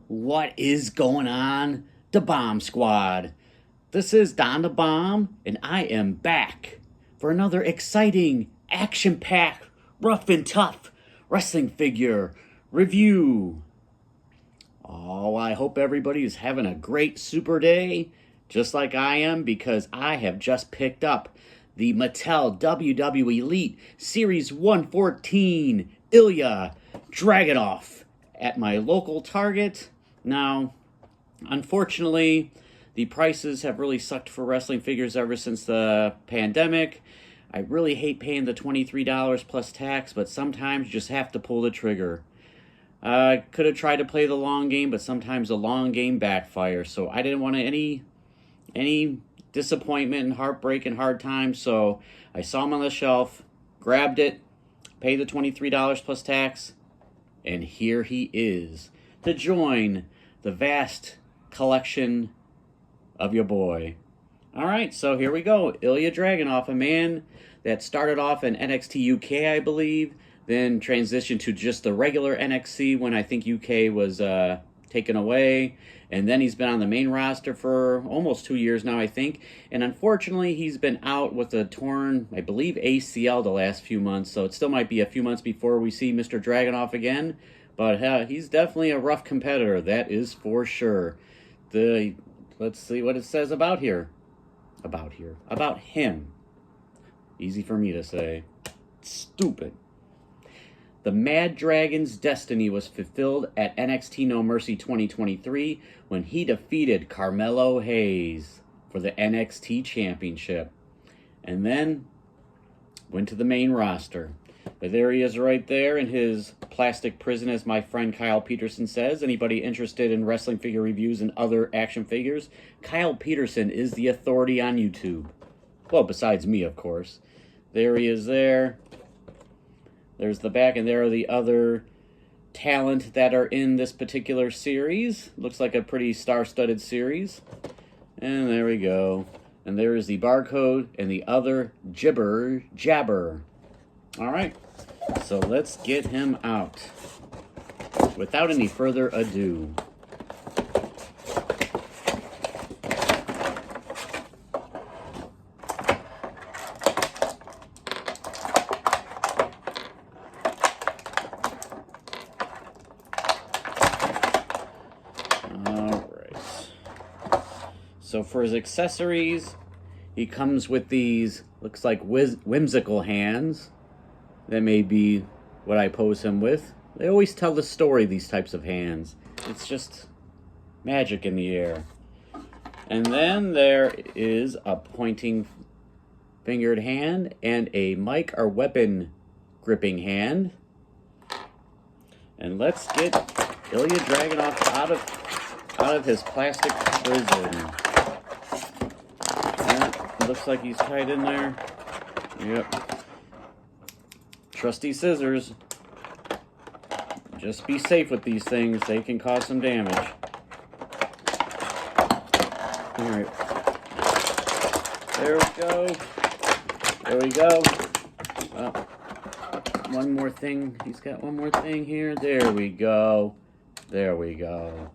What is going on? The Bomb Squad. This is Don the Bomb, and I am back for another exciting, action-packed, rough and tough wrestling figure review. Oh, I hope everybody is having a great super day, just like I am, because I have just picked up the Mattel WWE Elite Series 114 Ilja Dragunov at my local Target. Now, unfortunately, the prices have really sucked for wrestling figures ever since the pandemic. I really hate paying the $23 plus tax, but sometimes you just have to pull the trigger. I could have tried to play the long game, but sometimes the long game backfires. So I didn't want any disappointment and heartbreak and hard times. So I saw him on the shelf, grabbed it, paid the $23 plus tax, and here he is to join the vast collection of your boy. All right, so here we go. Ilja Dragunov, a man that started off in NXT UK, I believe, then transitioned to just the regular NXT when I think UK was taken away. And then he's been on the main roster for almost 2 years now, I think. And unfortunately, he's been out with a torn, I believe, ACL the last few months. So it still might be a few months before we see Mr. Dragunov again. But he's definitely a rough competitor, that is for sure. Let's see what it says about him. Easy for me to say. Stupid. The Mad Dragon's destiny was fulfilled at NXT No Mercy 2023 when he defeated Carmelo Hayes for the NXT Championship. And then went to the main roster. But there he is right there in his plastic prison, as my friend Kyle Peterson says. Anybody interested in wrestling figure reviews and other action figures? Kyle Peterson is the authority on YouTube. Well, besides me, of course. There he is there. There's the back, and there are the other talent that are in this particular series. Looks like a pretty star-studded series. And there we go. And there is the barcode and the other jabber. All right, so let's get him out without any further ado. So for his accessories, he comes with these, looks like whimsical hands. That may be what I pose him with. They always tell the story, these types of hands. It's just magic in the air. And then there is a pointing fingered hand and a mic or weapon gripping hand. And let's get Ilja Dragunov out of his plastic prison. Looks like he's tied in there. Yep. Trusty scissors. Just be safe with these things. They can cause some damage. Alright. There we go. There we go. Well, one more thing. He's got one more thing here. There we go. There we go.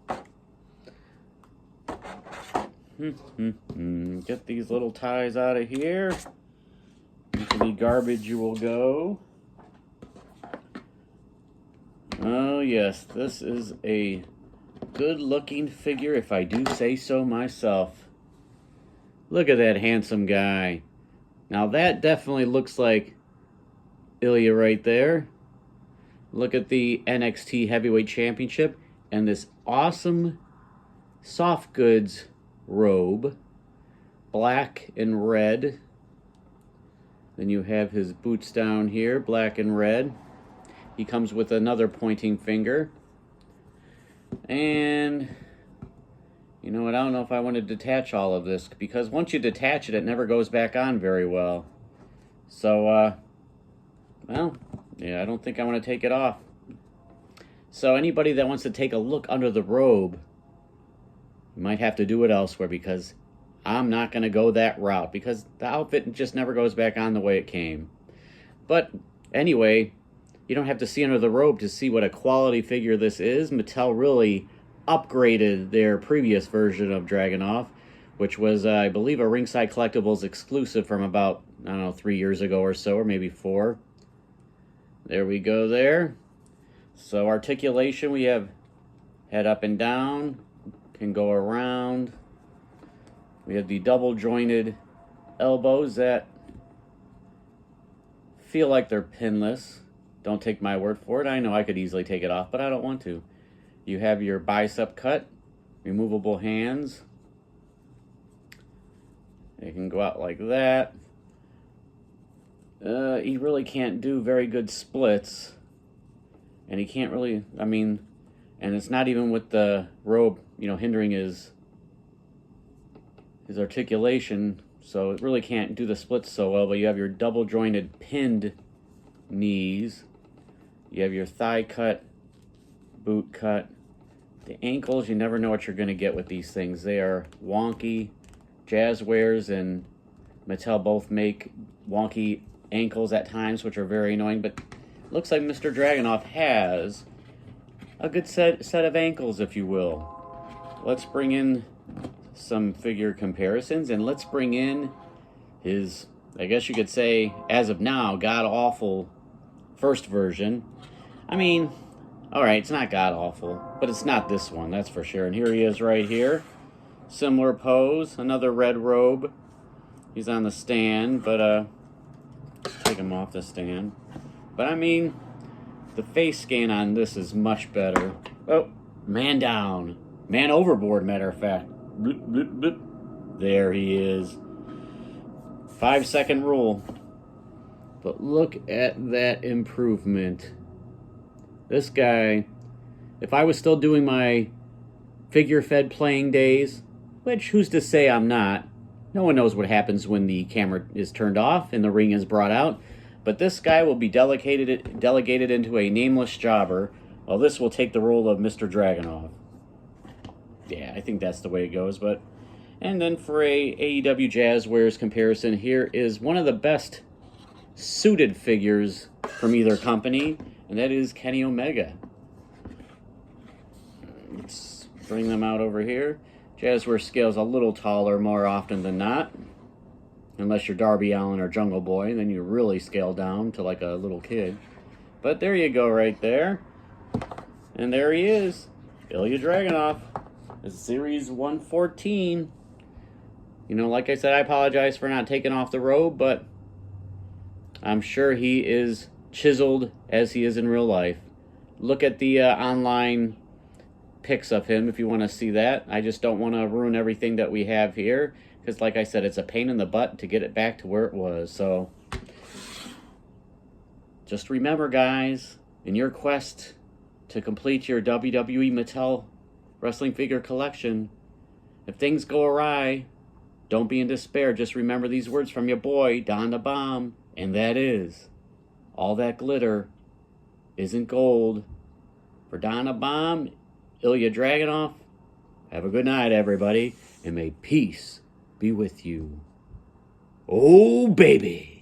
Get these little ties out of here. Into the garbage you will go. Oh yes, this is a good looking figure if I do say so myself. Look at that handsome guy. Now that definitely looks like Ilja right there. Look at the NXT Heavyweight Championship and this awesome soft goods robe, black and red. Then you have his boots down here, black and red. He comes with another pointing finger. And you know what, I don't know if I want to detach all of this, because once you detach it, it never goes back on very well. So, well, yeah, I don't think I want to take it off. So anybody that wants to take a look under the robe, you might have to do it elsewhere, because I'm not going to go that route, because the outfit just never goes back on the way it came. But anyway, you don't have to see under the robe to see what a quality figure this is. Mattel really upgraded their previous version of Dragunov, which was, I believe, a Ringside Collectibles exclusive from about, I don't know, 3 years ago or so, or maybe 4. There we go there. So articulation, we have head up and down, can go around. We have the double jointed elbows that feel like they're pinless. Don't take my word for it. I know I could easily take it off, but I don't want to. You have your bicep cut, removable hands. They can go out like that. He really can't do very good splits. And he can't really, and it's not even with the robe, hindering his articulation. So it really can't do the splits so well. But you have your double jointed pinned knees. You have your thigh cut, boot cut. The ankles, you never know what you're going to get with these things. They are wonky. Jazzwares and Mattel both make wonky ankles at times, which are very annoying. But looks like Mr. Dragunov has a good set of ankles, if you will. Let's bring in some figure comparisons, and let's bring in his, I guess you could say, as of now, god-awful first version. Alright, it's not god-awful, but it's not this one, that's for sure. And here he is right here. Similar pose, another red robe. He's on the stand, but, take him off the stand. But, the face scan on this is much better. Oh, man down. Man overboard, matter of fact. Bloop, bloop, bloop. There he is. 5-second rule. But look at that improvement. This guy, if I was still doing my figure-fed playing days, which who's to say I'm not, no one knows what happens when the camera is turned off and the ring is brought out, but this guy will be delegated into a nameless jobber, while this will take the role of Mr. Dragunov. Yeah, I think that's the way it goes. And then for a AEW Jazzwares comparison, here is one of the best suited figures from either company, and that is Kenny Omega. Let's bring them out over here. Jazzware scale's a little taller more often than not. Unless you're Darby Allin or Jungle Boy, then you really scale down to like a little kid. But there you go right there. And there he is. Ilja Dragunov. It's Series 114. Like I said, I apologize for not taking off the robe, but I'm sure he is chiseled as he is in real life. Look at the online pics of him if you want to see that. I just don't want to ruin everything that we have here, because like I said, it's a pain in the butt to get it back to where it was. So just remember, guys, in your quest to complete your WWE Mattel wrestling figure collection, if things go awry, don't be in despair. Just remember these words from your boy, Don the Bomb, and that is, all that glitter isn't gold. For Don the Bomb, Ilja Dragunov, have a good night, everybody, and may peace be with you. Oh, baby.